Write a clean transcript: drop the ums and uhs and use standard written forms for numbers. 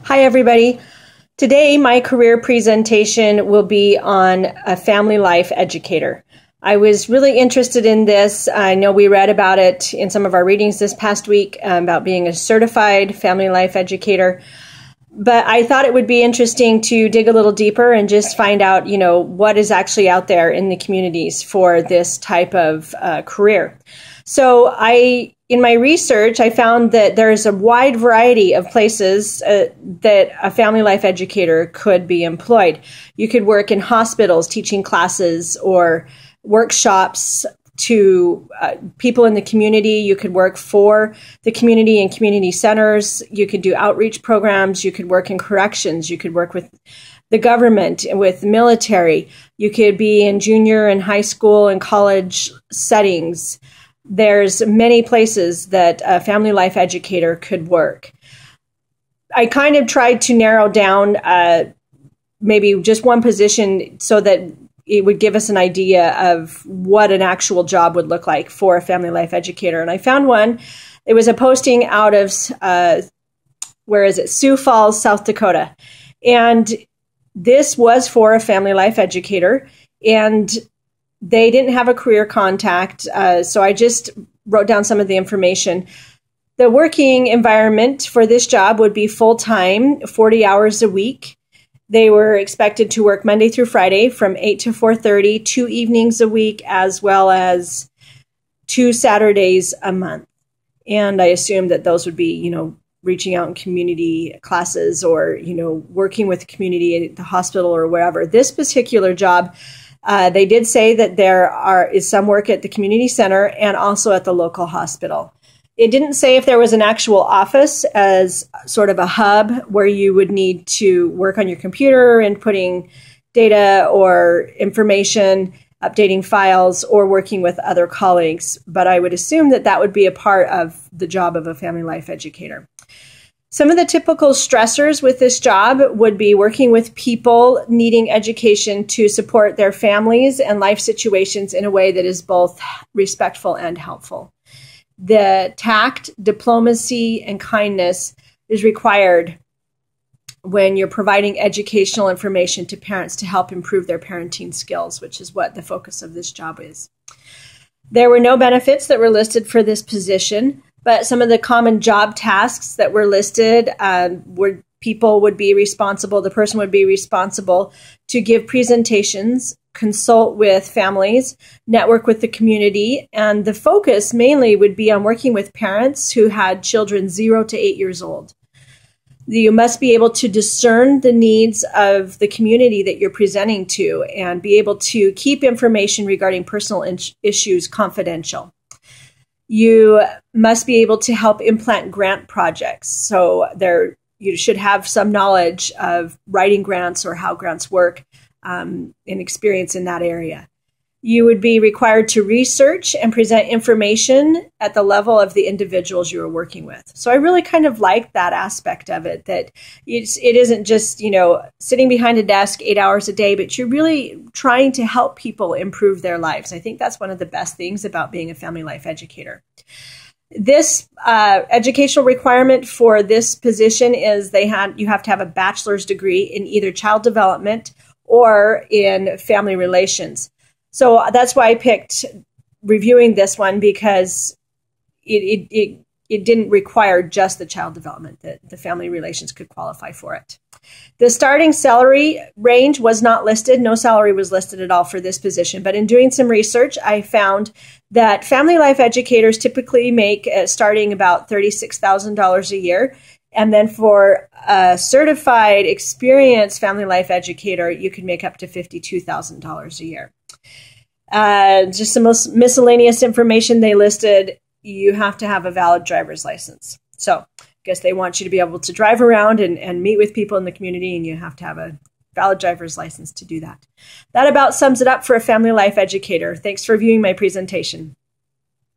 Hi, everybody. Today, my career presentation will be on a Family Life Educator. I was really interested in this. I know we read about it in some of our readings this past week about being a certified Family Life Educator. But I thought it would be interesting to dig a little deeper and just find out, what is actually out there in the communities for this type of career. So in my research, I found that there's a wide variety of places that a family life educator could be employed. You could work in hospitals teaching classes or workshops to people in the community. You could work for the community in community centers. You could do outreach programs. You could work in corrections. You could work with the government, with the military. You could be in junior and high school and college settings. There's many places that a family life educator could work. I kind of tried to narrow down maybe just one position so that it would give us an idea of what an actual job would look like for a family life educator. And I found one. It was a posting out of, Sioux Falls, South Dakota. And this was for a family life educator. And they didn't have a career contact, so I just wrote down some of the information. The working environment for this job would be full-time, 40 hours a week. They were expected to work Monday through Friday from 8 to 4:30, 2 evenings a week, as well as 2 Saturdays a month. And I assumed that those would be, reaching out in community classes or, working with the community at the hospital or wherever. This particular job, they did say that there is some work at the community center and also at the local hospital. It didn't say if there was an actual office as sort of a hub where you would need to work on your computer and putting data or information, updating files, or working with other colleagues. But I would assume that that would be a part of the job of a family life educator. Some of the typical stressors with this job would be working with people needing education to support their families and life situations in a way that is both respectful and helpful. The tact, diplomacy, and kindness is required when you're providing educational information to parents to help improve their parenting skills, which is what the focus of this job is. There were no benefits that were listed for this position. But some of the common job tasks that were listed were the person would be responsible to give presentations, consult with families, network with the community, and the focus mainly would be on working with parents who had children 0 to 8 years old. You must be able to discern the needs of the community that you're presenting to and be able to keep information regarding personal issues confidential. You must be able to help implement grant projects. So you should have some knowledge of writing grants or how grants work and experience in that area. You would be required to research and present information at the level of the individuals you are working with. So I really kind of like that aspect of it, that it isn't just, sitting behind a desk 8 hours a day, but you're really trying to help people improve their lives. I think that's one of the best things about being a family life educator. This educational requirement for this position is you have to have a bachelor's degree in either child development or in family relations. So that's why I picked reviewing this one, because it didn't require just the child development, that the family relations could qualify for it. The starting salary range was not listed. No salary was listed at all for this position. But in doing some research, I found that family life educators typically make starting about $36,000 a year. And then for a certified, experienced family life educator, you could make up to $52,000 a year. Just some miscellaneous information they listed. You have to have a valid driver's license. So I guess they want you to be able to drive around and meet with people in the community, and you have to have a valid driver's license to do that. That about sums it up for a family life educator. Thanks for viewing my presentation.